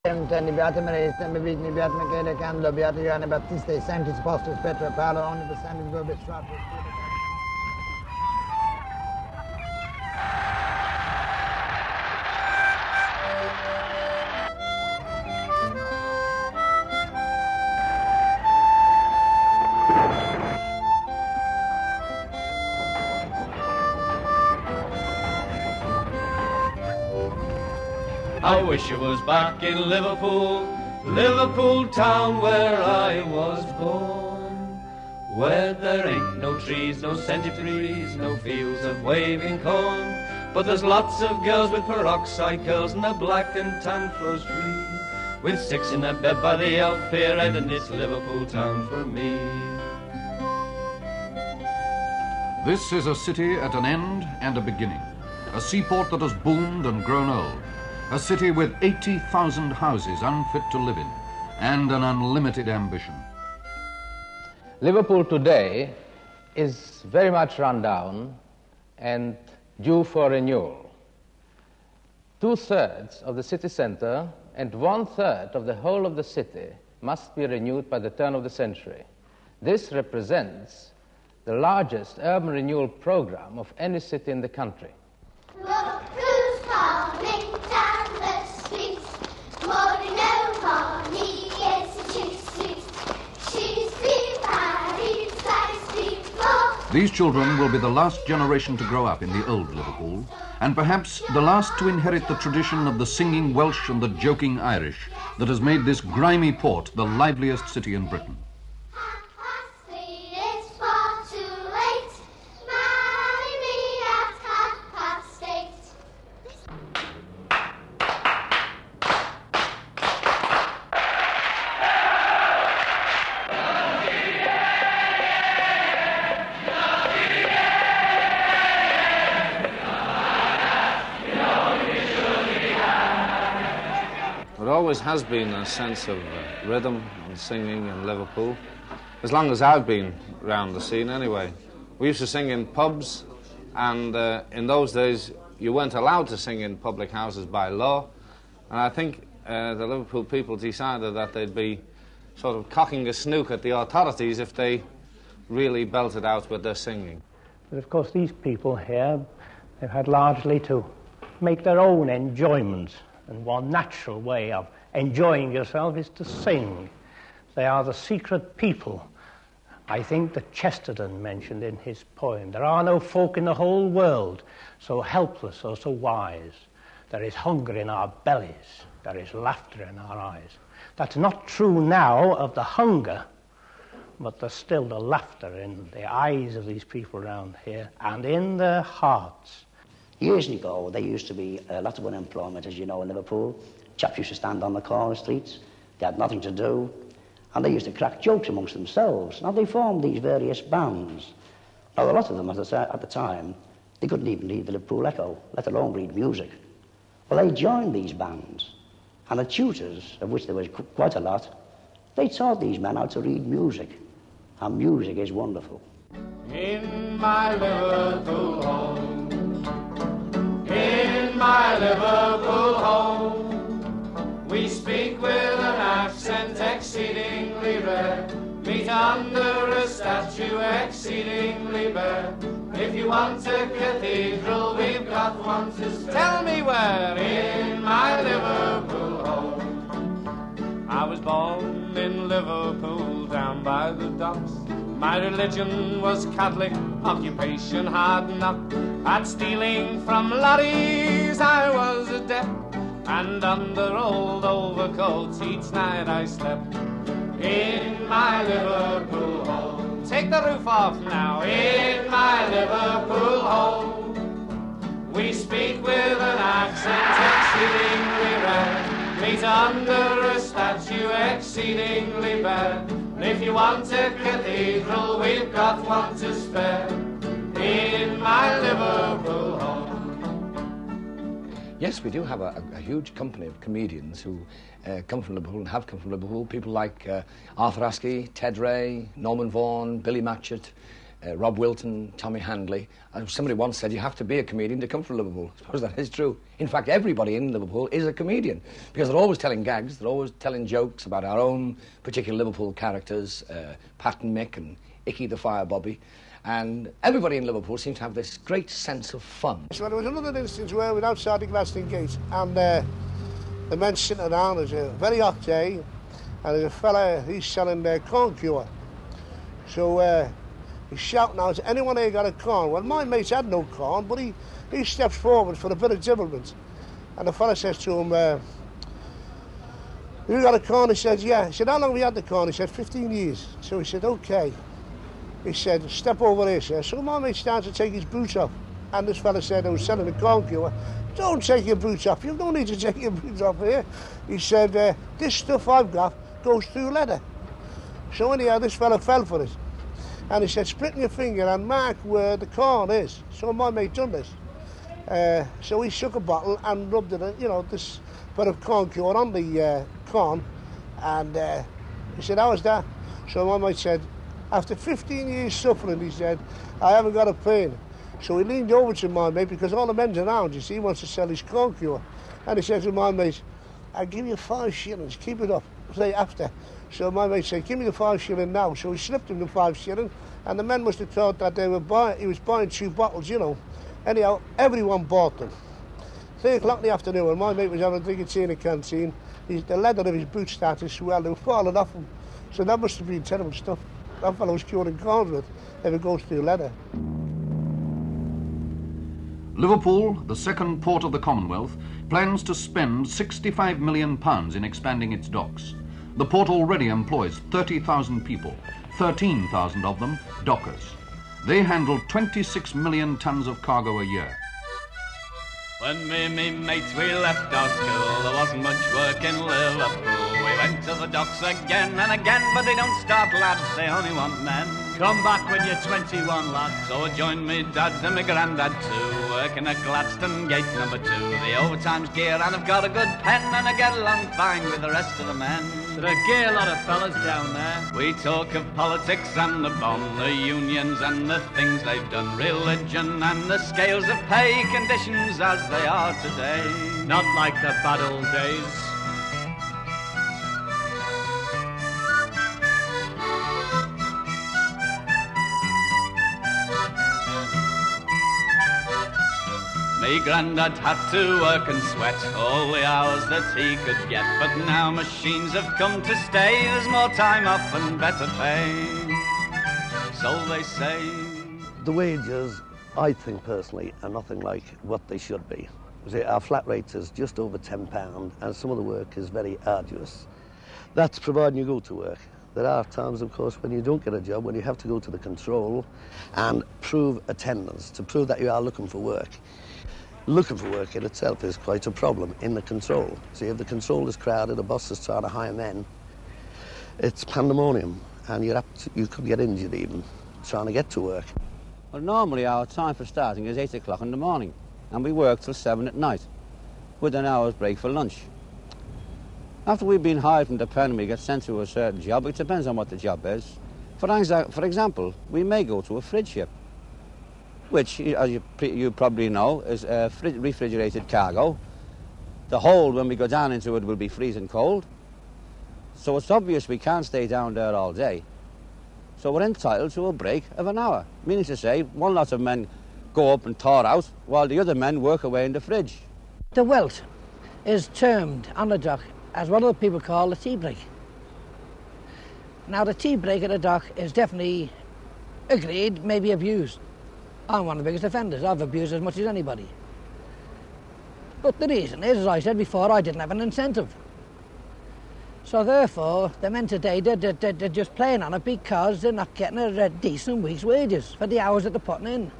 Beate Maria, Beate Michele Candelo, Beate Ioanne Battista, Sanctis Apostles Petro Paolo, Omnibus Sanctis Vobis Fratres. I wish I was back in Liverpool, Liverpool town where I was born, where there ain't no trees, no centuries, no fields of waving corn, but there's lots of girls with peroxide curls and their black and tan flows free, with 6 in a bed by the Elf Pier Head, and it's Liverpool town for me. This is a city at an end and a beginning, a seaport that has boomed and grown old, a city with 80,000 houses unfit to live in, and an unlimited ambition. Liverpool today is very much run down and due for renewal. 2/3 of the city centre and 1/3 of the whole of the city must be renewed by the turn of the century. This represents the largest urban renewal program of any city in the country. Look who's coming down the street, morning morning, yes, she's been married twice before. These children will be the last generation to grow up in the old Liverpool, and perhaps the last to inherit the tradition of the singing Welsh and the joking Irish that has made this grimy port the liveliest city in Britain. There always has been a sense of rhythm and singing in Liverpool, as long as I've been round the scene anyway. We used to sing in pubs, and in those days you weren't allowed to sing in public houses by law, and I think the Liverpool people decided that they'd be sort of cocking a snook at the authorities if they really belted out with their singing. But of course these people here, they've had largely to make their own enjoyment. And one natural way of enjoying yourself is to sing. They are the secret people, I think, that Chesterton mentioned in his poem. There are no folk in the whole world so helpless or so wise. There is hunger in our bellies. There is laughter in our eyes. That's not true now of the hunger, but there's still the laughter in the eyes of these people around here and in their hearts. Years ago, there used to be a lot of unemployment, as you know, in Liverpool. Chaps used to stand on the corner streets. They had nothing to do. And they used to crack jokes amongst themselves. Now, they formed these various bands. Now, a lot of them, at the time, they couldn't even read the Liverpool Echo, let alone read music. Well, they joined these bands. And the tutors, of which there was quite a lot, they taught these men how to read music. And music is wonderful. In my Liverpool home, in my Liverpool home, we speak with an accent exceedingly rare. Meet under a statue exceedingly bare. If you want a cathedral, we've got one to spare. Tell me where. In my Liverpool home. I was born in Liverpool, down by the docks. My religion was Catholic, occupation hard knock. At stealing from lorries I was adept, and under old overcoats each night I slept. In my Liverpool home. Take the roof off now. In my Liverpool home, we speak with an accent exceedingly rare. Meet under a statue exceedingly bare. If you want a cathedral, we've got one to spare. In my Liverpool home. Yes, we do have a huge company of comedians who come from Liverpool and have come from Liverpool. People like Arthur Askey, Ted Ray, Norman Vaughan, Billy Matchett, Rob Wilton, Tommy Handley. And somebody once said you have to be a comedian to come from Liverpool. I suppose that is true. In fact, everybody in Liverpool is a comedian because they're always telling gags, they're always telling jokes about our own particular Liverpool characters, Pat and Mick and Icky the Fire Bobby. And everybody in Liverpool seems to have this great sense of fun. So there was another instance where we were outside the Glaston Gate and the men sitting around. It was a very hot day and there's a fella, he's selling corn cure. So he's shouting out, has anyone here got a corn? Well, my mate's had no corn, but he steps forward for a bit of development. And the fella says to him, you got a corn? He says, yeah. He said, how long have you had the corn? He said, 15 years. So he said, okay. He said, step over here, sir. So my mate started to take his boots off. And this fella said, I was selling a corn cure. Don't take your boots off. You don't need to take your boots off here. He said, this stuff I've got goes through leather. So anyhow, this fella fell for it. And he said, split your finger and mark where the corn is. So my mate done this. So he shook a bottle and rubbed it, this bit of corn cure on the corn. And he said, how was that? So my mate said, after 15 years suffering, he said, I haven't got a pain. So he leaned over to my mate, because all the men's around, you see, he wants to sell his corn cure. And he said to my mate, I'll give you 5 shillings, keep it up, say after. So my mate said, give me the 5 shilling now. So he slipped him the 5 shilling, and the men must have thought that he was buying 2 bottles, Anyhow, everyone bought them. 3 o'clock in the afternoon, when my mate was having a drink of tea in the canteen, the leather of his boots started to swell, they were falling off him. So that must have been terrible stuff. That fellow was curing corns with, if it goes through leather. Liverpool, the second port of the Commonwealth, plans to spend £65 million in expanding its docks. The port already employs 30,000 people, 13,000 of them dockers. They handle 26 million tonnes of cargo a year. When me and me mates we left our school, there wasn't much work in Liverpool. We went to the docks again and again, but they don't start lads, they only want men. Come back when you're 21, lad. So I joined me dad and my granddad too, working at Gladstone Gate number 2. The overtime's gear and I've got a good pen, and I get along fine with the rest of the men. There are a gay lot of fellas down there. We talk of politics and the bomb, the unions and the things they've done, religion and the scales of pay, conditions as they are today. Not like the bad old days. Me granddad had to work and sweat all the hours that he could get, but now machines have come to stay, there's more time off and better pay, so they say. The wages, I think personally, are nothing like what they should be. Our flat rate is just over £10 and some of the work is very arduous. That's providing you go to work. There are times, of course, when you don't get a job, when you have to go to the control and prove attendance, to prove that you are looking for work. Looking for work in itself is quite a problem in the control. See, if the control is crowded, the boss is trying to hire men, it's pandemonium, and you could get injured even trying to get to work. Well, normally our time for starting is 8 o'clock in the morning, and we work till 7 at night, with an hour's break for lunch. After we've been hired from the pen, we get sent to a certain job. It depends on what the job is. For example, we may go to a fridge ship, which, as you probably know, is a refrigerated cargo. The hold, when we go down into it, will be freezing cold. So it's obvious we can't stay down there all day. So we're entitled to a break of an hour, meaning to say one lot of men go up and thaw out while the other men work away in the fridge. The welt is termed on the dock as what other people call a tea break. Now, the tea break at the dock is definitely agreed, maybe abused. I'm one of the biggest offenders. I've abused as much as anybody. But the reason is, as I said before, I didn't have an incentive. So therefore, the men today, they're just playing on it because they're not getting a decent week's wages for the hours that they're putting in.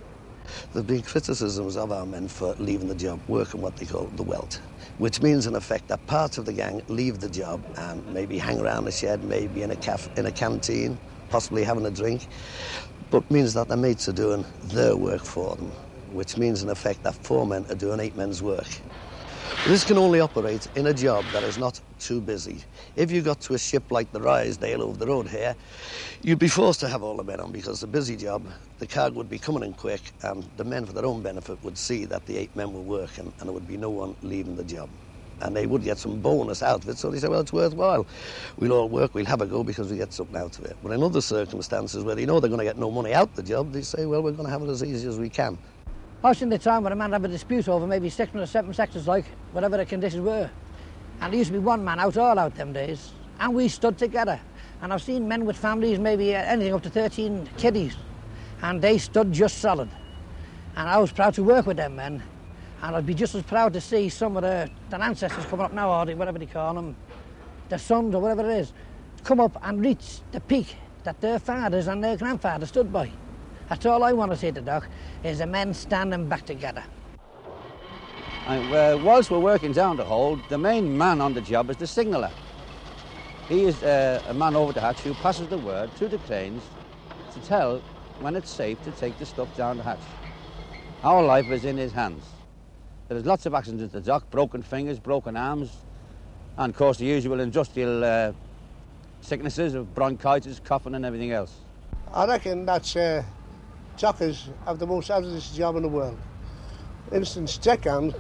There's been criticisms of our men for leaving the job, working what they call the welt, which means in effect that parts of the gang leave the job and maybe hang around the shed, maybe in a canteen, possibly having a drink, but means that their mates are doing their work for them, which means in effect that 4 men are doing 8 men's work. This can only operate in a job that is not too busy. If you got to a ship like the Rysdale over the road here, you'd be forced to have all the men on because it's a busy job. The cargo would be coming in quick, and the men, for their own benefit, would see that the 8 men were working and there would be no one leaving the job. And they would get some bonus out of it, so they say, well, it's worthwhile. We'll all work, we'll have a go because we get something out of it. But in other circumstances where they know they're going to get no money out of the job, they say, well, we're going to have it as easy as we can. I've seen the time when a man have a dispute over maybe 6 or 7 sectors, like, whatever the conditions were. And there used to be one man out, all out them days. And we stood together. And I've seen men with families, maybe anything up to 13 kiddies. And they stood just solid. And I was proud to work with them men. And I'd be just as proud to see some of their ancestors coming up now, or whatever they call them, their sons or whatever it is, come up and reach the peak that their fathers and their grandfathers stood by. That's all I want to see at the dock, is the men standing back together. Whilst we're working down the hold, the main man on the job is the signaller. He is a man over the hatch who passes the word to the cranes to tell when it's safe to take the stuff down the hatch. Our life is in his hands. There's lots of accidents at the dock, broken fingers, broken arms, and of course the usual industrial sicknesses of bronchitis, coughing and everything else. I reckon that's dockers have the most hazardous job in the world. For instance, deckhand,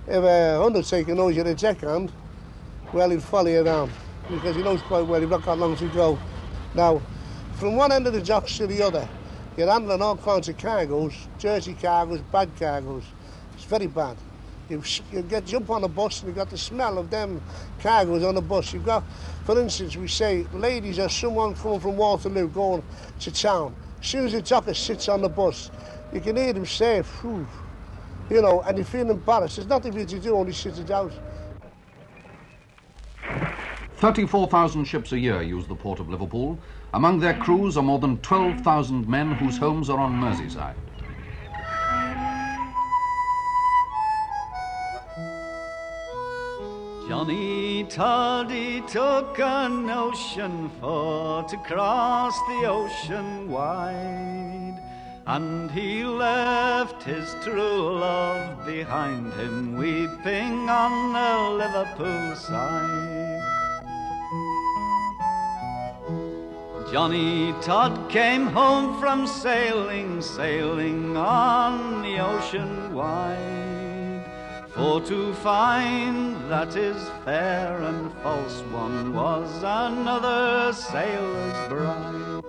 if an undertaker knows you're a deckhand, well, he'll follow you around because he knows quite well you've not got long to go. Now, from one end of the docks to the other, you're handling all kinds of cargoes, dirty cargoes, bad cargoes. It's very bad. You jump on a bus and you've got the smell of them cargoes on the bus. You've got, for instance, we say, ladies or someone coming from Waterloo going to town. As soon as the docker sits on the bus, you can hear them say, phew, you know, and you feel embarrassed. There's nothing for you to do, only sit it out. 34,000 ships a year use the port of Liverpool. Among their crews are more than 12,000 men whose homes are on Merseyside. Johnny Toddy took a notion for to cross the ocean wide, and he left his true love behind him, weeping on the Liverpool side. Johnny Todd came home from sailing, sailing on the ocean wide, for to find that his fair and false one was another sailor's bride.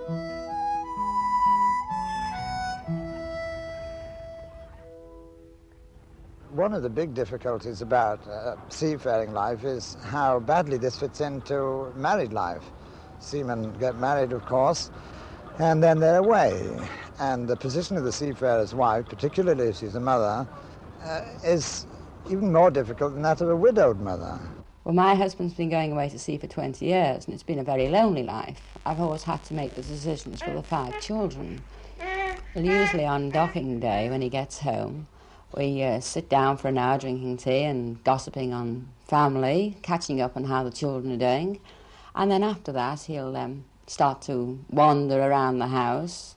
One of the big difficulties about seafaring life is how badly this fits into married life. Seamen get married, of course, and then they're away. And the position of the seafarer's wife, particularly if she's a mother, is even more difficult than that of a widowed mother. Well, my husband's been going away to sea for 20 years, and it's been a very lonely life. I've always had to make the decisions for the 5 children. Well, usually on docking day, when he gets home, we sit down for an hour drinking tea and gossiping on family, catching up on how the children are doing. And then after that, he'll start to wander around the house,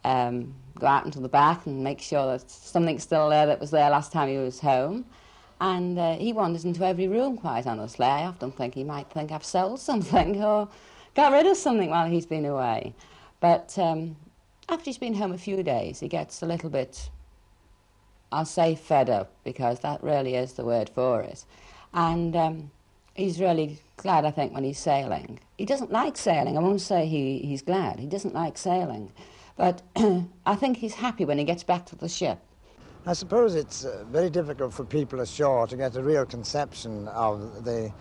go out into the back and make sure that something's still there that was there last time he was home. And he wanders into every room, quite honestly. I often think he might think I've sold something or got rid of something while he's been away. But after he's been home a few days, he gets a little bit, I'll say fed up, because that really is the word for it. And he's really glad, I think, when he's sailing. He doesn't like sailing. I won't say he's glad. He doesn't like sailing. But I think he's happy when he gets back to the ship. I suppose it's very difficult for people ashore to get a real conception of the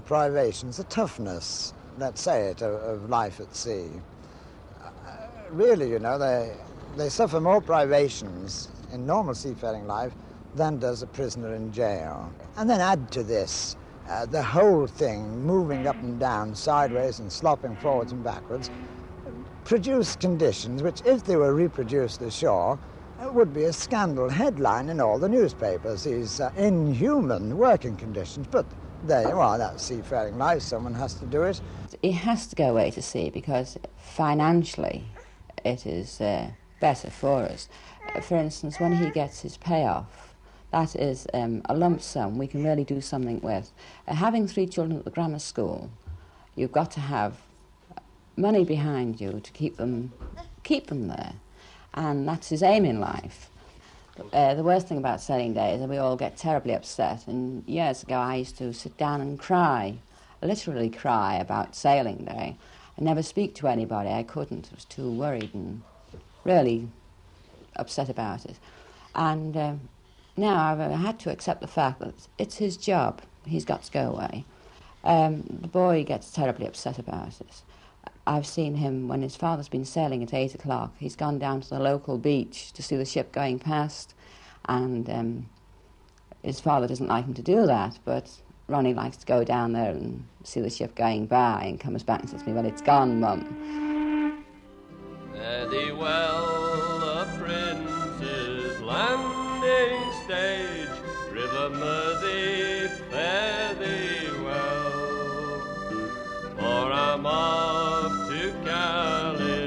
privations, the toughness, let's say it, of life at sea. Really, you know, they suffer more privations in normal seafaring life than does a prisoner in jail. And then add to this the whole thing, moving up and down, sideways and slopping forwards and backwards, produce conditions which, if they were reproduced ashore, would be a scandal headline in all the newspapers, these inhuman working conditions. But there you are, that's seafaring life, someone has to do it. He has to go away to sea because financially it is better for us. For instance, when he gets his payoff, that is a lump sum we can really do something with. Having 3 children at the grammar school, you've got to have money behind you to keep them there, and that's his aim in life. The worst thing about sailing day is that we all get terribly upset, and years ago I used to sit down and cry, literally cry about sailing day. I never speak to anybody, I couldn't, I was too worried and really upset about it. And now I've had to accept the fact that it's his job, he's got to go away. The boy gets terribly upset about it. I've seen him when his father's been sailing at 8 o'clock. He's gone down to the local beach to see the ship going past, and his father doesn't like him to do that, but Ronnie likes to go down there and see the ship going by and comes back and says to me, "Well, it's gone, Mum." Eddie well, a prince's landing stage, River Mersey, fare thee well, for I'm off to California,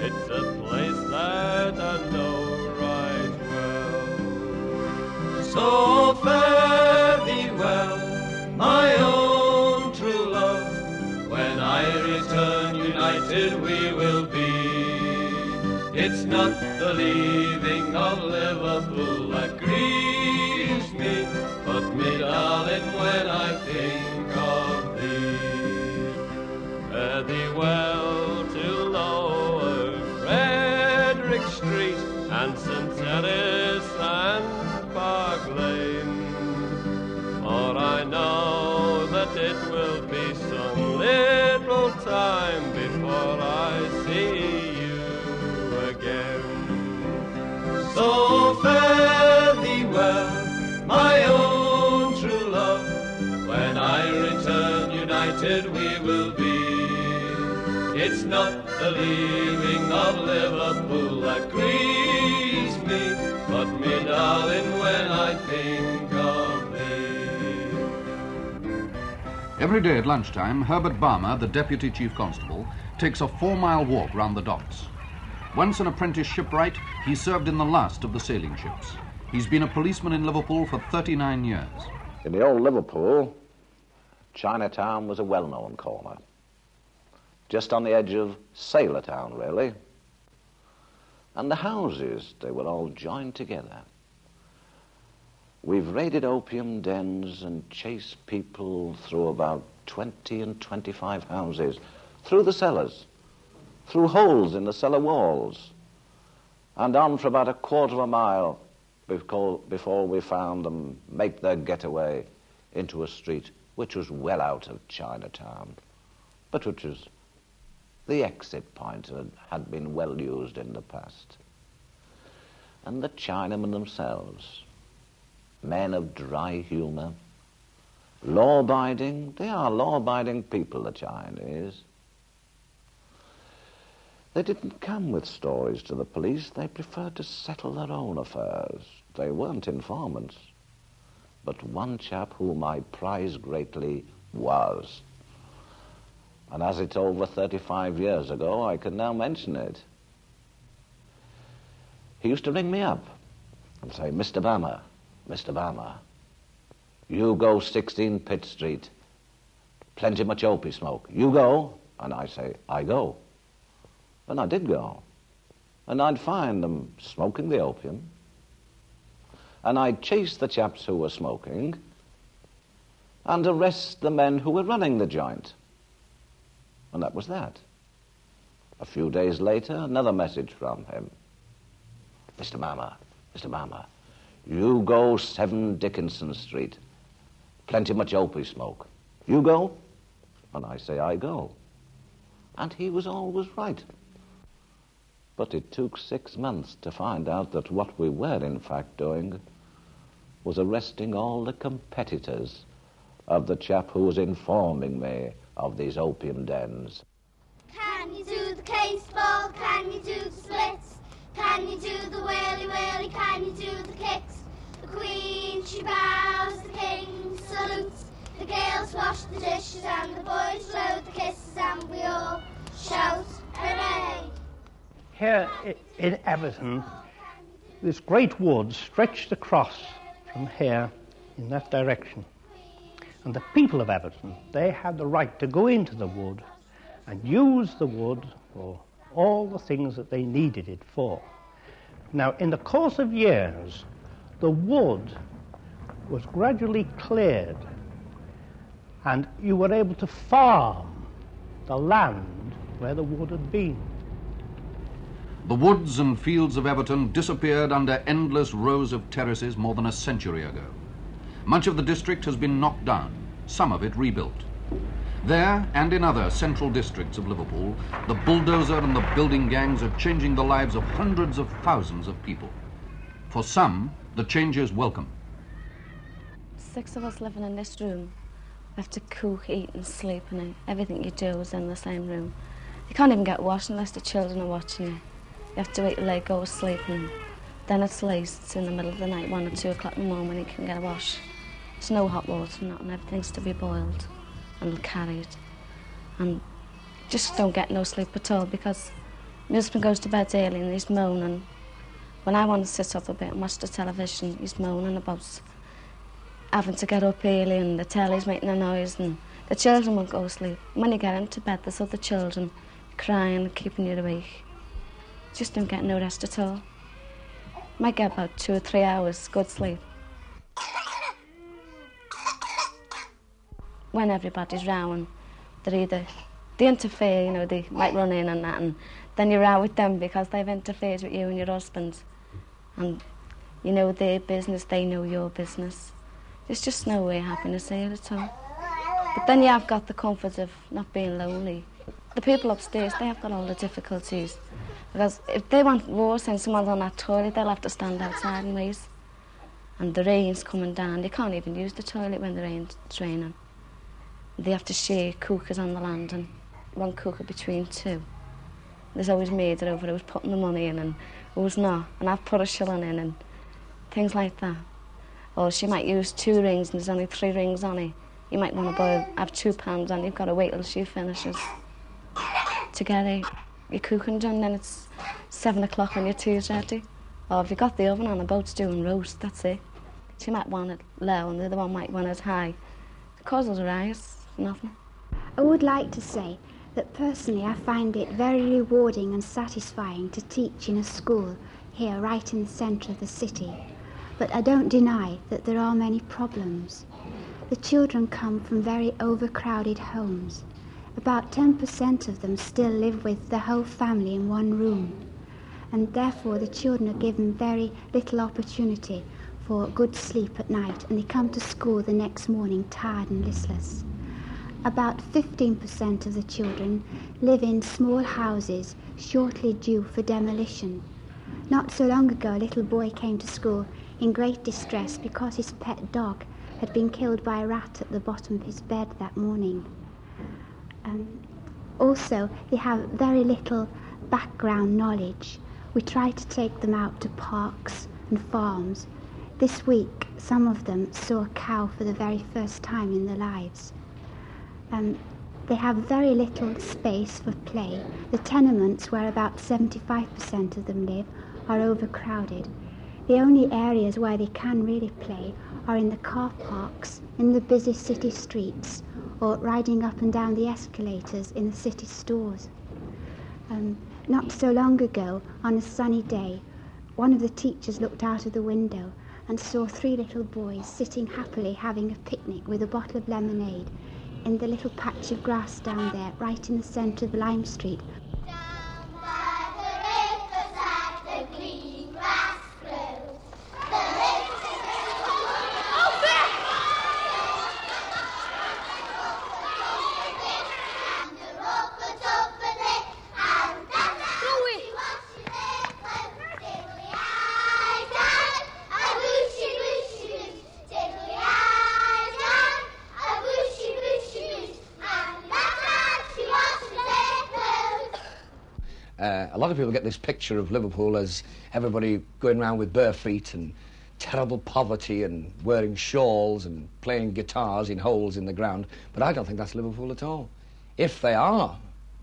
it's a place that I know right well. So fare thee well, my own true love, when I return united we will be. It's not the leaving of Liverpool that grieves me, but me darling when I think of thee. Fare thee well to Lower Frederick Street and St. Terrace and Park Lane, for I know that it will be some little time before I see you again. So fare thee well, my own true love, when I return united we will be. It's not the leaving of Liverpool that grieves me, but me darling when I think of thee. Every day at lunchtime, Herbert Balmer, the Deputy Chief Constable, takes a 4-mile walk round the docks. Once an apprentice shipwright, he served in the last of the sailing ships. He's been a policeman in Liverpool for 39 years. In the old Liverpool, Chinatown was a well-known corner. Just on the edge of Sailor Town, really. And the houses, they were all joined together. We've raided opium dens and chased people through about 20 and 25 houses, through the cellars, through holes in the cellar walls, and on for about a quarter of a mile before we found them make their getaway into a street which was well out of Chinatown, but which was the exit point and had been well used in the past. And the Chinamen themselves, men of dry humour, law-abiding, they are law-abiding people, the Chinese. They didn't come with stories to the police, they preferred to settle their own affairs. They weren't informants. But one chap whom I prize greatly was. And as it's over 35 years ago, I can now mention it. He used to ring me up and say, Mr. Balmer, you go 16 Pitt Street, plenty much opium smoke. You go? And I say, I go. And I did go. And I'd find them smoking the opium. And I'd chase the chaps who were smoking and arrest the men who were running the joint. And that was that. A few days later, another message from him. Mr. Balmer, you go 7 Dickinson Street. Plenty much opium smoke. You go? And I say, I go. And he was always right. But it took 6 months to find out that what we were in fact doing was arresting all the competitors of the chap who was informing me of these opium dens. Can you do the case ball? Can you do the splits? Can you do the whirly-whirly? Can you do the kicks? The Queen, she bows, the King salutes. The girls wash the dishes and the boys load the kisses, and we all shout, hooray! Here in Everton, this great wood stretched across from here in that direction. And the people of Everton, they had the right to go into the wood and use the wood for all the things that they needed it for. Now, in the course of years, the wood was gradually cleared, and you were able to farm the land where the wood had been. The woods and fields of Everton disappeared under endless rows of terraces more than a century ago. Much of the district has been knocked down, some of it rebuilt. There, and in other central districts of Liverpool, the bulldozer and the building gangs are changing the lives of hundreds of thousands of people. For some, the change is welcome. 6 of us living in this room. We have to cook, eat and sleep, and everything you do is in the same room. You can't even get washed unless the children are watching you. You have to wait till they go to sleep, and then it's late. It's in the middle of the night, 1 or 2 o'clock in the morning when you can get a wash. There's no hot water, nothing. Everything's to be boiled and carried. And just don't get no sleep at all, because my husband goes to bed early and he's moaning. When I want to sit up a bit and watch the television, he's moaning about having to get up early and the telly's making a noise and the children won't go to sleep. When you get into bed, there's other children crying and keeping you awake. Just don't get no rest at all. Might get about 2 or 3 hours good sleep. When everybody's rowing, they interfere, you know, they might run in and that, and then you row with them because they've interfered with you and your husband. And you know their business, they know your business. There's just no way of happiness here at all. But then you have got the comfort of not being lonely. The people upstairs, they have got all the difficulties. Because if they want water and someone's on that toilet, they'll have to stand outside and wait. And the rain's coming down. They can't even use the toilet when the rain's raining. They have to share cookers on the land, and 1 cooker between 2. There's always maids over who's putting the money in and who's not. And I've put a shilling in and things like that. Or she might use 2 rings and there's only 3 rings on it. You might want to have 2 pounds on, you've got to wait till she finishes to get your cooking done. Then it's 7 o'clock when your tea's ready. Or if you've got the oven on, the boat's doing roast, that's it. She might want it low and the other one might want it high. It causes a rise, nothing. I would like to say that personally I find it very rewarding and satisfying to teach in a school here right in the centre of the city. But I don't deny that there are many problems. The children come from very overcrowded homes. About 10% of them still live with the whole family in 1 room. And therefore the children are given very little opportunity for good sleep at night, and they come to school the next morning tired and listless. About 15% of the children live in small houses shortly due for demolition. Not so long ago, a little boy came to school in great distress because his pet dog had been killed by a rat at the bottom of his bed that morning. Also, they have very little background knowledge. We try to take them out to parks and farms. This week, some of them saw a cow for the very first time in their lives. They have very little space for play. The tenements, where about 75% of them live, are overcrowded. The only areas where they can really play are in the car parks, in the busy city streets, or riding up and down the escalators in the city stores. Not so long ago, on a sunny day, one of the teachers looked out of the window and saw 3 little boys sitting happily having a picnic with a bottle of lemonade in the little patch of grass down there, right in the centre of Lime Street. A lot of people get this picture of Liverpool as everybody going around with bare feet and terrible poverty and wearing shawls and playing guitars in holes in the ground, but I don't think that's Liverpool at all. If they are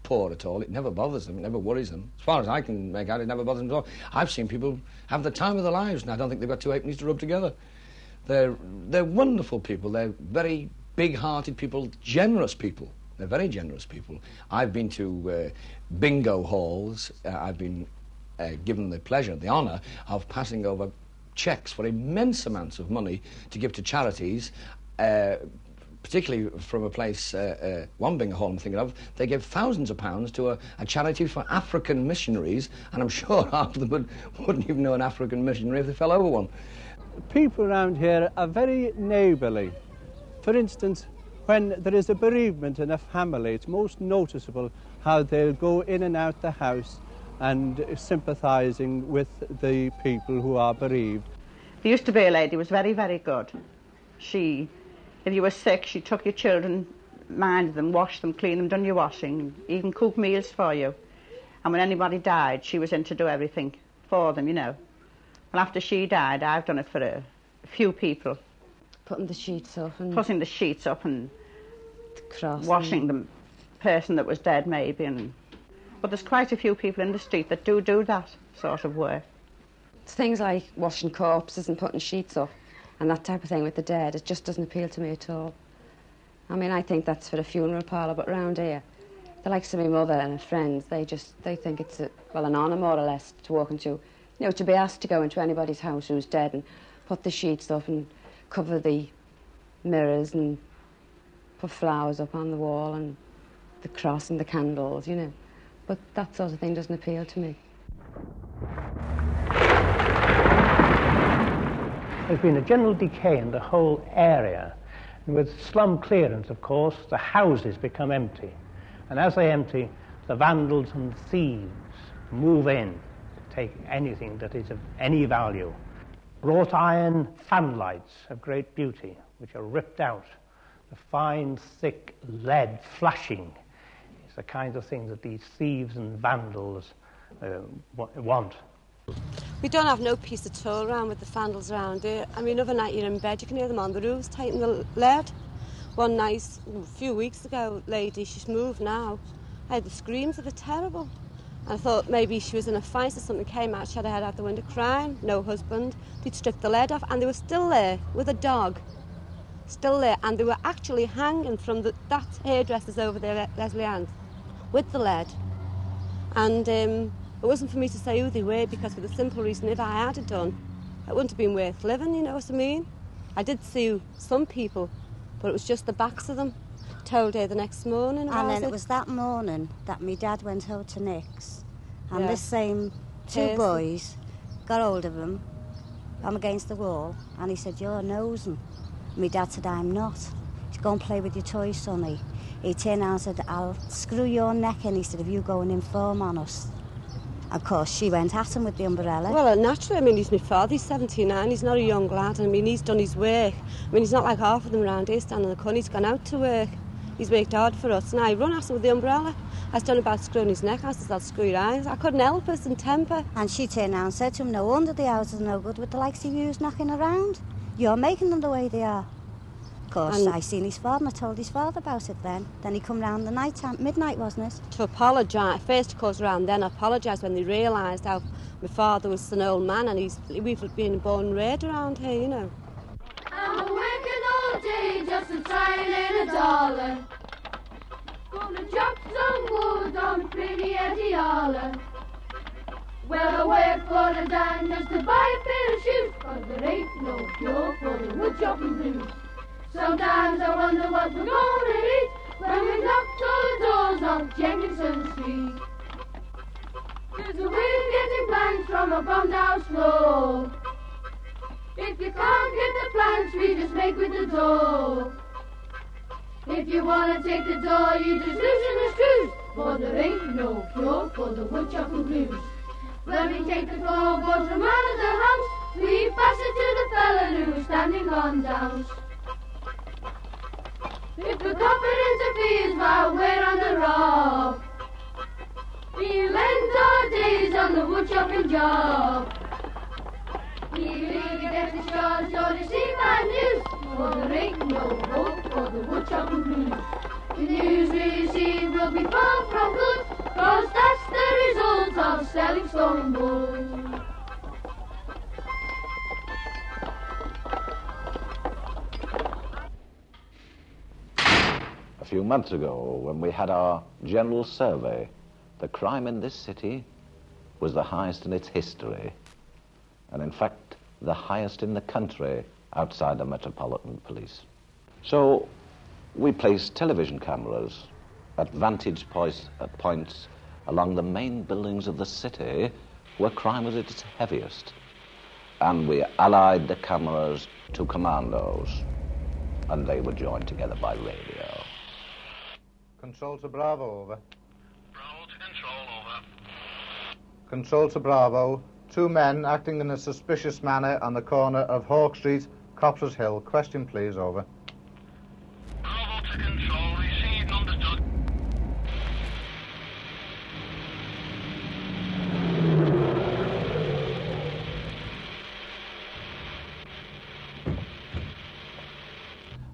poor at all. It never bothers them, it never worries them. As far as I can make out, it never bothers them at all. I've seen people have the time of their lives, and I don't think they've got two halfpennies to rub together. They're wonderful people. They're very big-hearted people, generous people. They're very generous people. I've been to bingo halls. I've been given the pleasure, the honour, of passing over cheques for immense amounts of money to give to charities, particularly from a place, one bingo hall I'm thinking of. They gave thousands of pounds to a charity for African missionaries, and I'm sure half of them wouldn't even know an African missionary if they fell over one. People around here are very neighbourly. For instance, when there is a bereavement in a family, it's most noticeable how they'll go in and out the house and sympathising with the people who are bereaved. There used to be a lady who was very, very good. She, if you were sick, she took your children, minded them, washed them, cleaned them, done your washing, even cooked meals for you. And when anybody died, she was in to do everything for them, you know. Well, after she died, I've done it for a few people. Putting the sheets up and... Putting the sheets up and cross washing the person that was dead, maybe. But there's quite a few people in the street that do that sort of work. Things like washing corpses and putting sheets up and that type of thing with the dead, it just doesn't appeal to me at all. I mean, I think that's for a funeral parlour, but round here, the likes of my mother and her friends, they think it's an honour, more or less, to walk into, you know, to be asked to go into anybody's house who's dead and put the sheets up and cover the mirrors and put flowers up on the wall and the cross and the candles, you know. But that sort of thing doesn't appeal to me. There's been a general decay in the whole area. And with slum clearance, of course, the houses become empty. And as they empty, the vandals and thieves move in to take anything that is of any value. Wrought iron fanlights of great beauty, which are ripped out. The fine, thick lead flashing is the kind of thing that these thieves and vandals want. We don't have no peace at all around with the vandals around here. I mean, other night you're in bed, you can hear them on the roofs tightening the lead. One night, a few weeks ago, lady, she's moved now. I heard the screams of her terrible. I thought maybe she was in a fight or something, came out, she had her head out the window crying, no husband. They'd stripped the lead off and they were still there with a dog. Still there, and they were actually hanging from that hairdresser's over there, Leslie Ann's, with the lead. And it wasn't for me to say who they were, because for the simple reason, if I had it done, it wouldn't have been worth living, you know what I mean? I did see some people, but it was just the backs of them. Told her the next morning about And then it was that morning that my dad went out to Nick's, and this same two boys got hold of him, I'm against the wall, and he said, "You're nosing." My dad said, "I'm not. Go and play with your toys, sonny." He turned around and said, "I'll screw your neck in." He said, "If you go and inform on us." Of course, she went at him with the umbrella. Well, naturally, I mean, he's my father, he's 79, he's not a young lad, I mean, he's done his work. I mean, he's not like half of them around here standing in the corner, he's gone out to work. He's worked hard for us, and I run at him with the umbrella. I was done about screwing his neck, I said, "I'll screw your eyes." I couldn't help us in temper. And she turned around and said to him, "No wonder the houses are no good with the likes of yous knocking around. You're making them the way they are." Of course, I seen his father and I told his father about it then. Then he come round the night time, midnight, wasn't it? To apologise. First, of course, around then, I apologised when they realised how my father was an old man and we've been born and reared around here, you know. I'm a working all day just to try and earn $1. Gonna chop some wood on a pretty Eddie Holler. Well, I work for the dime just to buy a pair of shoes, 'cause there ain't no cure for the wood chopping blues. Sometimes I wonder what we're gonna eat when we knock all the doors off Jenkinson Street. There's a way of getting planks from a bombed house floor. If you can't get the planks, we just make with the door. If you wanna take the door, you just loosen the screws, for there ain't no cure for the wood chopping blues. When we take the floorboards from out of the house, we pass it to the fella who's standing on downs. If the copper interferes while we're on the rob, we'll end our days on the wood chopping job. Even get the shores, so to see bad news, for there ain't no hope for the wood chopping blues. The news we receive will be far from good, swelling stone bull. A few months ago, when we had our general survey, the crime in this city was the highest in its history, and in fact, the highest in the country outside the Metropolitan Police. So, we placed television cameras at vantage points along the main buildings of the city where crime was at its heaviest, and we allied the cameras to commandos, and they were joined together by radio. Control to Bravo, over. Bravo to Control, over. Control to Bravo. 2 men acting in a suspicious manner on the corner of Hawk Street, Copses Hill. Question, please, over. Bravo to Control, received, understood.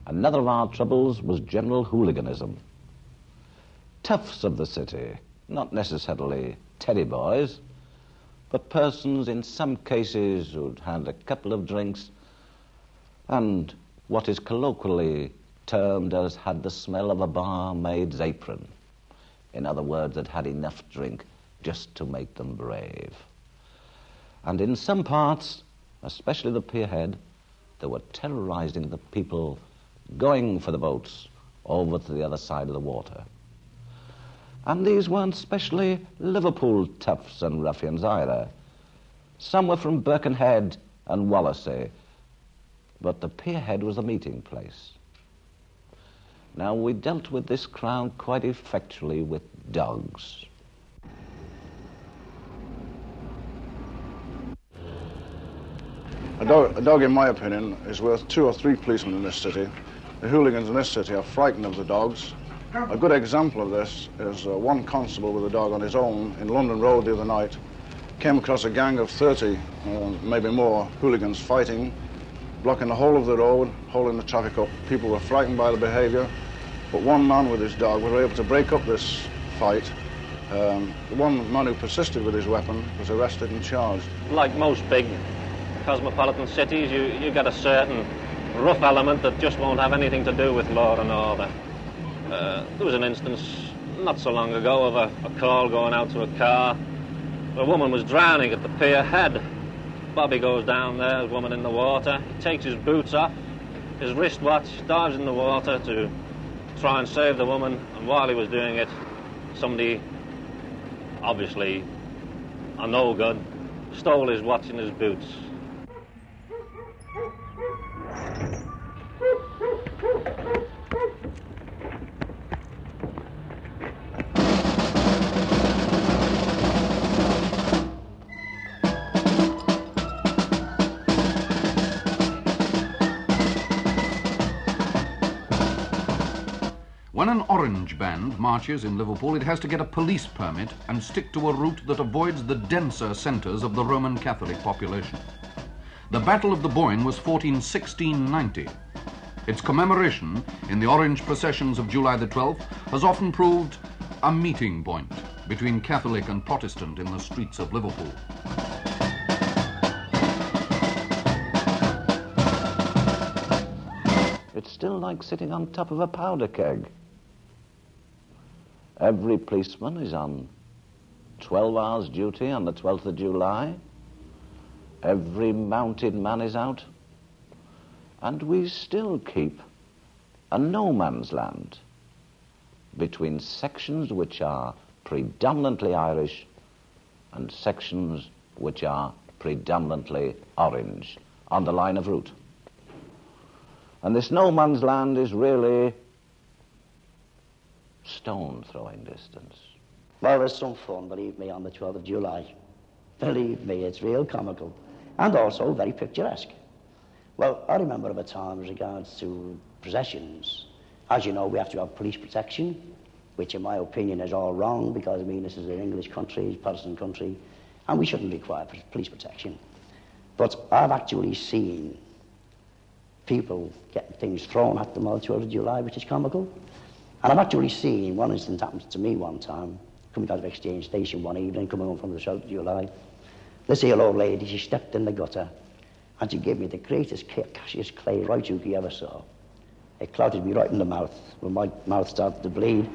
Another of our troubles was general hooliganism. Toughs of the city, not necessarily teddy boys, but persons in some cases who'd had a couple of drinks and what is colloquially termed as had the smell of a barmaid's apron. In other words, had had enough drink just to make them brave. And in some parts, especially the pierhead, they were terrorizing the people going for the boats over to the other side of the water. And these weren't specially Liverpool toughs and ruffians either. Some were from Birkenhead and Wallasey, but the pierhead was the meeting place. Now, we dealt with this crowd quite effectually with dogs. A dog, in my opinion, is worth 2 or 3 policemen in this city. The hooligans in this city are frightened of the dogs. A good example of this is one constable with a dog on his own in London Road the other night came across a gang of 30, maybe more, hooligans fighting, blocking the whole of the road, holding the traffic up. People were frightened by the behaviour, but one man with his dog was able to break up this fight. The one man who persisted with his weapon was arrested and charged. Like most big cosmopolitan cities, you get a certain rough element that just won't have anything to do with law and order. There was an instance not so long ago of a call going out to a car. A woman was drowning at the pier head. Bobby goes down there, a woman in the water. He takes his boots off, his wristwatch, dives in the water to try and save the woman. And while he was doing it, somebody, obviously a no good, stole his watch and his boots. When an orange band marches in Liverpool, it has to get a police permit and stick to a route that avoids the denser centres of the Roman Catholic population. The Battle of the Boyne was fought in 1690. Its commemoration in the orange processions of July the 12th has often proved a meeting point between Catholic and Protestant in the streets of Liverpool. It's still like sitting on top of a powder keg. Every policeman is on 12 hours duty on the 12th of July. Every mounted man is out. And we still keep a no man's land between sections which are predominantly Irish and sections which are predominantly orange on the line of route. And this no man's land is really stone throwing distance. Well, there's some fun, believe me, on the 12th of July. Believe me, it's real comical and also very picturesque. Well, I remember of a time as regards to processions. As you know, we have to have police protection, which in my opinion is all wrong because, I mean, this is an English country, Protestant country, and we shouldn't require police protection. But I've actually seen people getting things thrown at them on the 12th of July, which is comical. And I've actually seen, one instance happened to me one time, coming out of Exchange Station one evening, coming home from the 12th of July. This here old lady, she stepped in the gutter and she gave me the greatest Cassius Clay right hook you ever saw. It clouted me right in the mouth when my mouth started to bleed.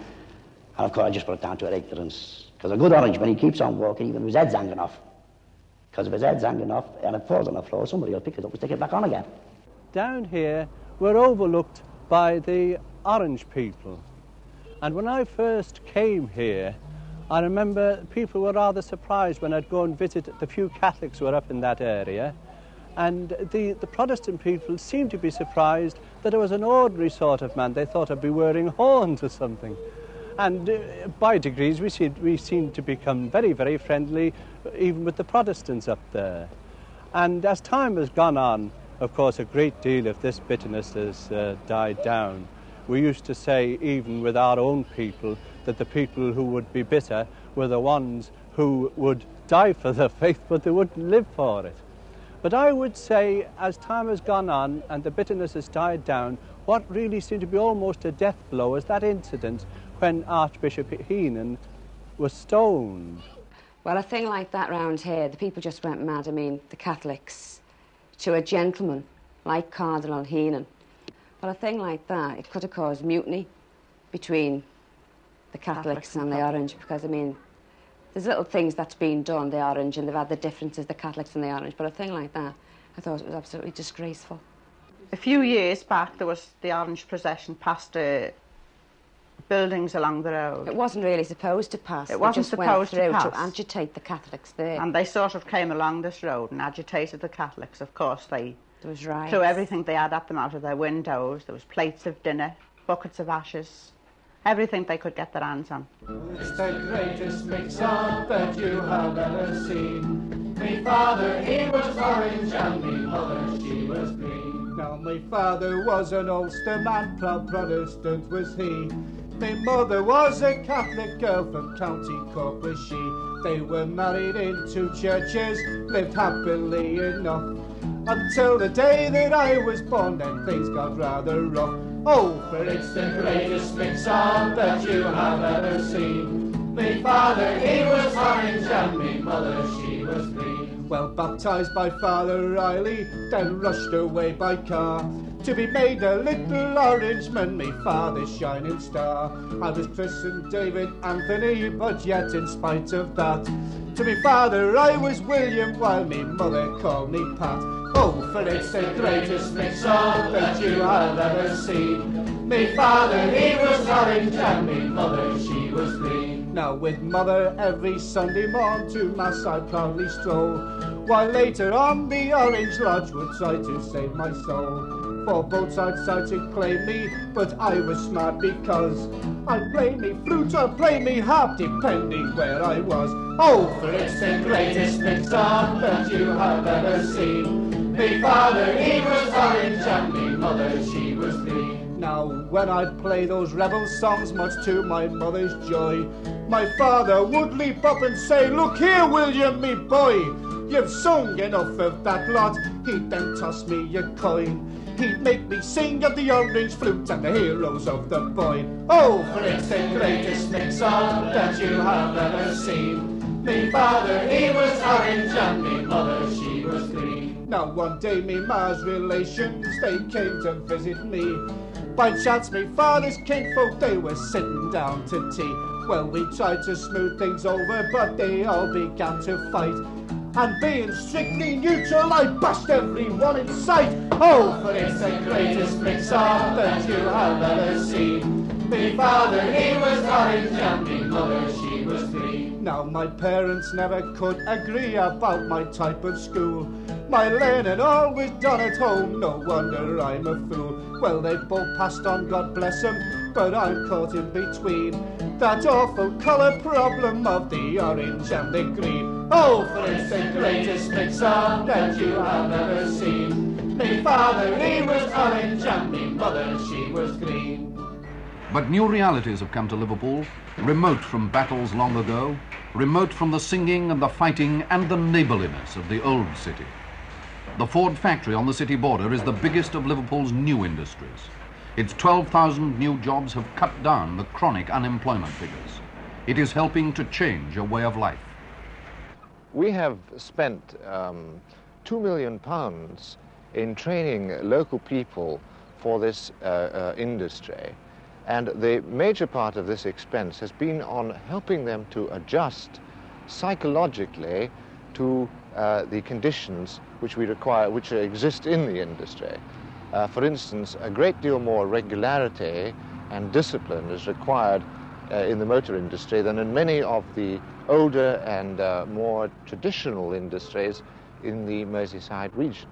And of course I just put it down to her ignorance. Because a good Orangeman, he keeps on walking even if his head's hanging off. Because if his head's hanging off and it falls on the floor, somebody will pick it up and stick it back on again. Down here, we're overlooked by the Orange people. And when I first came here, I remember people were rather surprised when I'd go and visit the few Catholics who were up in that area. And the Protestant people seemed to be surprised that I was an ordinary sort of man. They thought I'd be wearing horns or something. And by degrees, we seemed to become very, very friendly, even with the Protestants up there. And as time has gone on, of course, a great deal of this bitterness has died down. We used to say, even with our own people, that the people who would be bitter were the ones who would die for their faith, but they wouldn't live for it. But I would say, as time has gone on and the bitterness has died down, what really seemed to be almost a death blow is that incident when Archbishop Heenan was stoned. Well, a thing like that round here, the people just went mad. I mean, the Catholics, to a gentleman like Cardinal Heenan. Well, a thing like that, it could have caused mutiny between the Catholics and the Orange, because, I mean, there's little things that's been done, the Orange, and they've had the differences, the Catholics and the Orange, but a thing like that, I thought it was absolutely disgraceful. A few years back, there was the Orange procession past buildings along the road. It wasn't really supposed to pass. It wasn't supposed to pass. To agitate the Catholics there. And they sort of came along this road and agitated the Catholics. Of course, they riots. threw everything they had at them out of their windows. There was plates of dinner, buckets of ashes, everything they could get their hands on. It's the greatest mix-up that you have ever seen. Me father, he was orange, and me mother, she was green. Now my father was an Ulster man, proud Protestant was he. My mother was a Catholic girl from County Cork was she. They were married in two churches, lived happily enough, until the day that I was born, then things got rather rough. Oh, for it's the greatest mix-up that you have ever seen. Me father, he was orange, and me mother, she was green. Well baptised by Father Riley, then rushed away by car, to be made a little Orangeman, me father's shining star. I was christened David Anthony, but yet in spite of that, to me father I was William, while me mother called me Pat. Oh, for it's the greatest mix-up that you have ever seen. Me father, he was orange, and me mother, she was green. Now with mother every Sunday morn to mass I proudly stroll, while later on the Orange Lodge would try to save my soul. For both sides tried to claim me, but I was smart because I'd play me flute or play me harp, depending where I was. Oh, for it's the greatest mix-up that you have ever seen. Me father, he was orange, and me mother, she was green. Now, when I'd play those rebel songs, much to my mother's joy, my father would leap up and say, "Look here, William, me boy, you've sung enough of that lot." He'd then toss me a coin. He'd make me sing of the orange flute and the heroes of the Boyne. Oh, for it's the greatest mix-up that you have ever seen. Me father, he was orange, and me mother, she was green. Now one day me ma's relations, they came to visit me. By chance me father's kinfolk, they were sitting down to tea. Well, we tried to smooth things over, but they all began to fight. And being strictly neutral, I bashed everyone in sight. Oh, for it's the greatest mix-up that you have ever seen. Me father, he was orange, and me mother, she was green. Now my parents never could agree about my type of school. My learning always done at home, no wonder I'm a fool. Well, they both passed on, God bless them, but I'm caught in between. That awful colour problem of the orange and the green. Oh, for it's the greatest mix-up that you have ever seen. Me father, he was orange, and me mother, she was green. But new realities have come to Liverpool, remote from battles long ago, remote from the singing and the fighting and the neighbourliness of the old city. The Ford factory on the city border is the biggest of Liverpool's new industries. Its 12,000 new jobs have cut down the chronic unemployment figures. It is helping to change a way of life. We have spent £2 million in training local people for this industry, and the major part of this expense has been on helping them to adjust psychologically to the conditions which we require, which exist in the industry. For instance, a great deal more regularity and discipline is required in the motor industry than in many of the older and more traditional industries in the Merseyside region.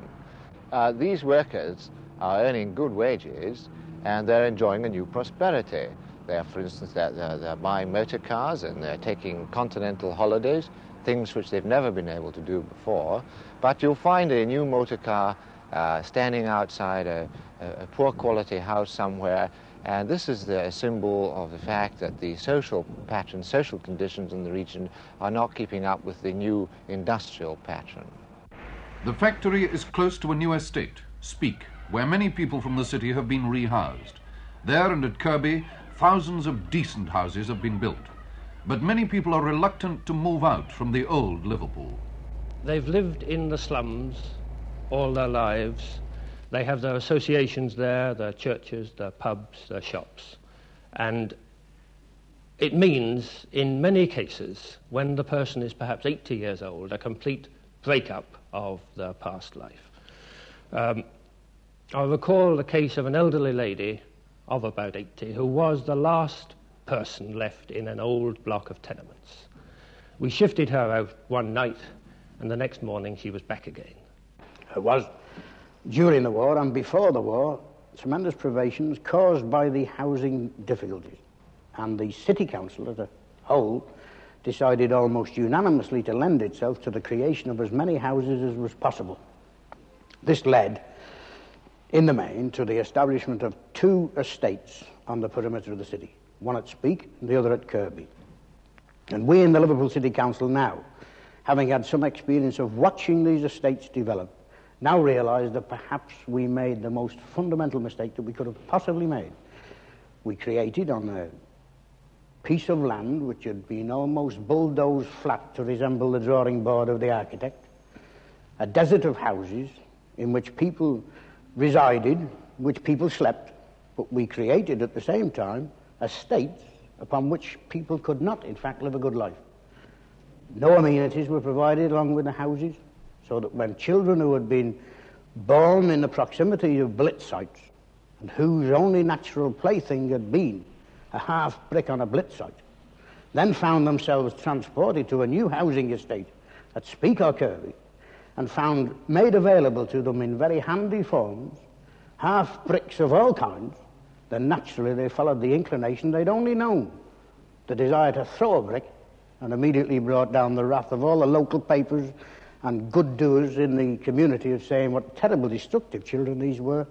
These workers are earning good wages and they're enjoying a new prosperity. They're, for instance, they're buying motor cars and they're taking continental holidays, things which they've never been able to do before. But you'll find a new motor car standing outside a poor quality house somewhere, and this is the symbol of the fact that the social patterns, social conditions in the region are not keeping up with the new industrial pattern. The factory is close to a new estate, Speke, where many people from the city have been rehoused. There and at Kirby, thousands of decent houses have been built. But many people are reluctant to move out from the old Liverpool. They've lived in the slums all their lives. They have their associations there, their churches, their pubs, their shops. And it means, in many cases, when the person is perhaps 80 years old, a complete breakup of their past life. I recall the case of an elderly lady of about 80 who was the last person left in an old block of tenements. We shifted her out one night, and the next morning she was back again. It was, during the war and before the war, tremendous privations caused by the housing difficulties. And the city council as a whole decided almost unanimously to lend itself to the creation of as many houses as was possible. This led, in the main, to the establishment of 2 estates on the perimeter of the city, one at Speke and the other at Kirby. And we in the Liverpool City Council now, having had some experience of watching these estates develop, now realise that perhaps we made the most fundamental mistake that we could have possibly made. We created on a piece of land which had been almost bulldozed flat to resemble the drawing board of the architect, a desert of houses in which people resided, which people slept, but we created at the same time estates upon which people could not, in fact, live a good life. No amenities were provided along with the houses, so that when children who had been born in the proximity of blitz sites, and whose only natural plaything had been a half brick on a blitz site, then found themselves transported to a new housing estate at Speke or Kirby, and found made available to them in very handy forms half bricks of all kinds, then naturally they followed the inclination they'd only known, the desire to throw a brick, and immediately brought down the wrath of all the local papers and good doers in the community of saying what terrible destructive children these were,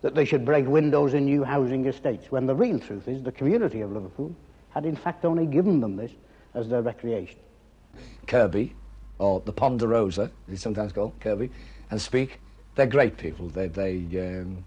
that they should break windows in new housing estates, when the real truth is the community of Liverpool had in fact only given them this as their recreation. Kirby, or the Ponderosa, it's sometimes called, Kirby, and Speke, they're great people. You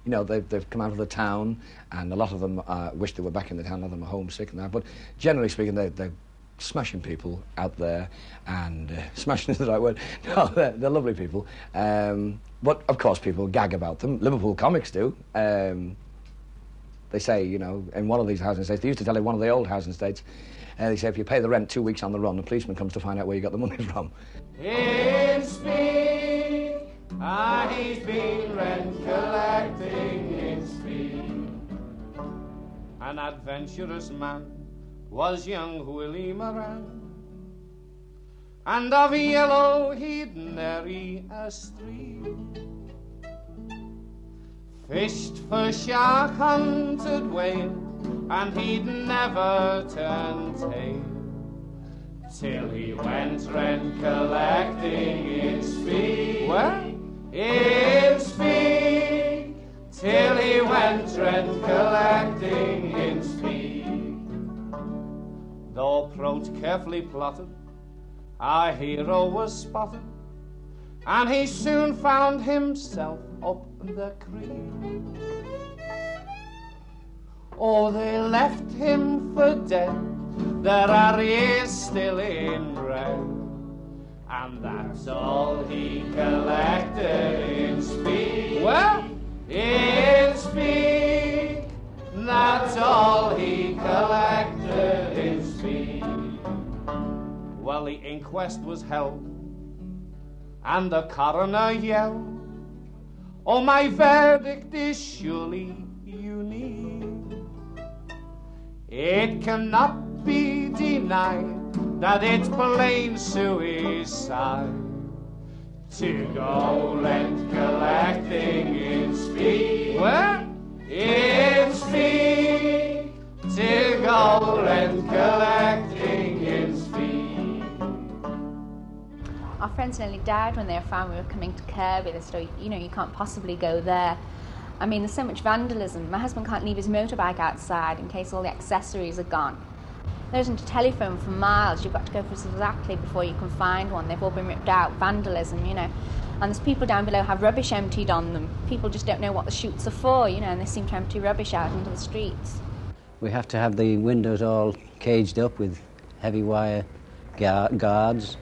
know, they've come out of the town, and a lot of them wish they were back in the town, a lot of them are homesick and that, but generally speaking, they're smashing people out there, and smashing is the right word. No, they're lovely people. But, of course, people gag about them. Liverpool comics do. They say, you know, in one of these housing estates, they used to tell in one of the old housing estates, they say if you pay the rent 2 weeks on the run, the policeman comes to find out where you got the money from. In Speke, he's been rent collecting in Speke. An adventurous man was young Willie Moran, and of yellow he'd nary a stream. Fished for shark, hunted whale, and he'd never turn tail, till he went rent collecting in Speke. Where? In Speke, till he went rent collecting in Speke. Though approach carefully plotted, our hero was spotted, and he soon found himself up the creek. Oh, they left him for dead that Harry is still in round. And that's all he collected in speed. Well, in speed, that's all he collected in speed. Well, the inquest was held, and the coroner yelled, "Oh, my verdict is surely unique. It cannot be denied that it's plain suicide to go rent collecting in speed." Well, in speed, to go rent collecting in speed. Our friends nearly died when they found we were coming to Kirby. They said, you know, you can't possibly go there. I mean, there's so much vandalism. My husband can't leave his motorbike outside in case all the accessories are gone. There isn't a telephone for miles. You've got to go for exactly before you can find one. They've all been ripped out. Vandalism, you know. And there's people down below have rubbish emptied on them. People just don't know what the chutes are for, you know, and they seem to empty rubbish out into the streets. We have to have the windows all caged up with heavy wire guards,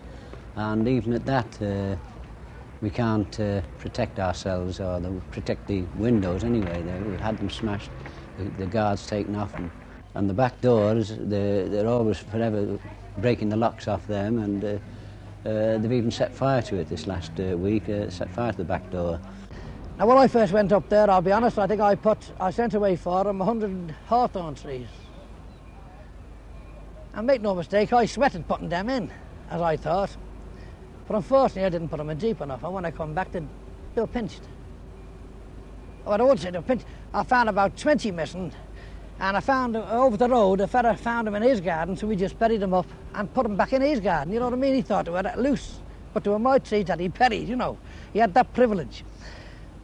and even at that, we can't protect ourselves or protect the windows anyway. We've had them smashed, the guards taken off them. And the back doors, they're always forever breaking the locks off them, and they've even set fire to it this last week, set fire to the back door. Now, when I first went up there, I'll be honest, I think I sent away for them 100 hawthorn trees. And make no mistake, I sweated putting them in, as I thought. But unfortunately, I didn't put them in deep enough, and when I come back, they were pinched. Oh, I don't say they were pinched. I found about 20 missing. And I found over the road, a fella found them in his garden, so we just buried them up and put them back in his garden. You know what I mean? He thought they were loose, but they were my trees that he buried, you know. He had that privilege.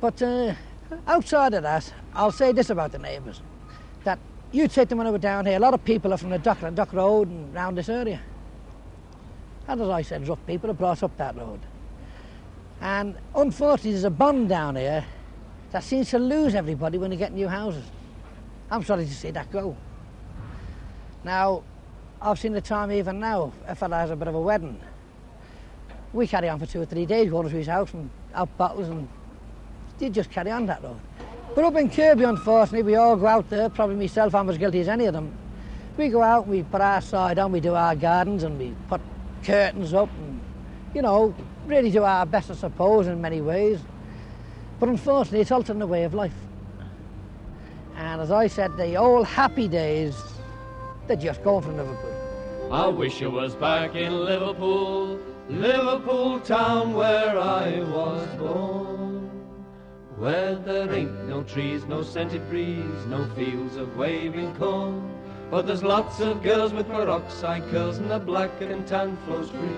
But outside of that, I'll say this about the neighbours, that you'd say to them when I were down here, a lot of people are from the Dock Road and round this area. And as I said, rough people have brought up that road. And unfortunately, there's a bond down here that seems to lose everybody when they get new houses. I'm sorry to see that go. Now, I've seen the time even now, if a fella has a bit of a wedding, we carry on for 2 or 3 days, going to his house and out bottles, and you just carry on that road. But up in Kirby, unfortunately, we all go out there, probably myself, I'm as guilty as any of them. We go out, we put our side on, we do our gardens, and we put curtains up, and, you know, really do our best, I suppose, in many ways. But unfortunately, it's altering the way of life. And as I said, the old happy days, they're just gone from Liverpool. I wish I was back in Liverpool, Liverpool town where I was born, where there ain't no trees, no scented breeze, no fields of waving corn, but there's lots of girls with peroxide curls and the black and tan flows free,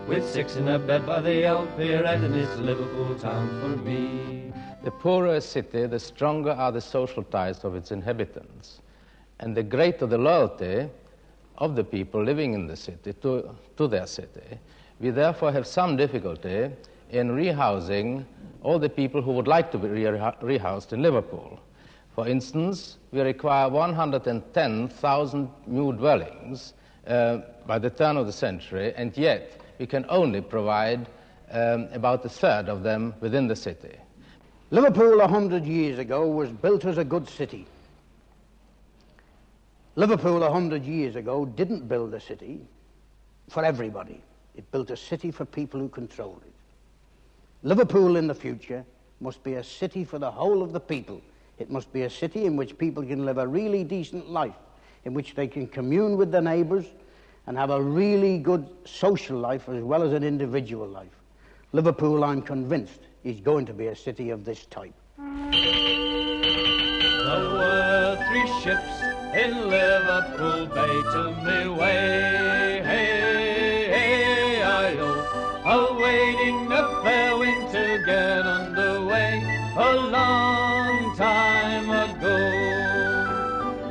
with 6 in a bed by the old pier head, and it's Liverpool town for me. The poorer a city, the stronger are the social ties of its inhabitants, and the greater the loyalty of the people living in the city to their city. We therefore have some difficulty in rehousing all the people who would like to be rehoused in Liverpool. For instance, we require 110,000 new dwellings by the turn of the century, and yet we can only provide about 1/3 of them within the city. Liverpool 100 years ago was built as a good city. Liverpool 100 years ago didn't build a city for everybody. It built a city for people who controlled it. Liverpool in the future must be a city for the whole of the people. It must be a city in which people can live a really decent life, in which they can commune with their neighbours and have a really good social life as well as an individual life. Liverpool, I'm convinced, is going to be a city of this type. There were 3 ships in Liverpool Bay till midway, awaiting the fair wind to get underway a long time ago.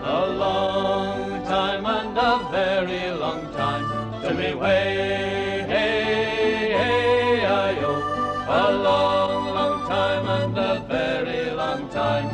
A long time and a very long time to me way, a long, long time and a very long time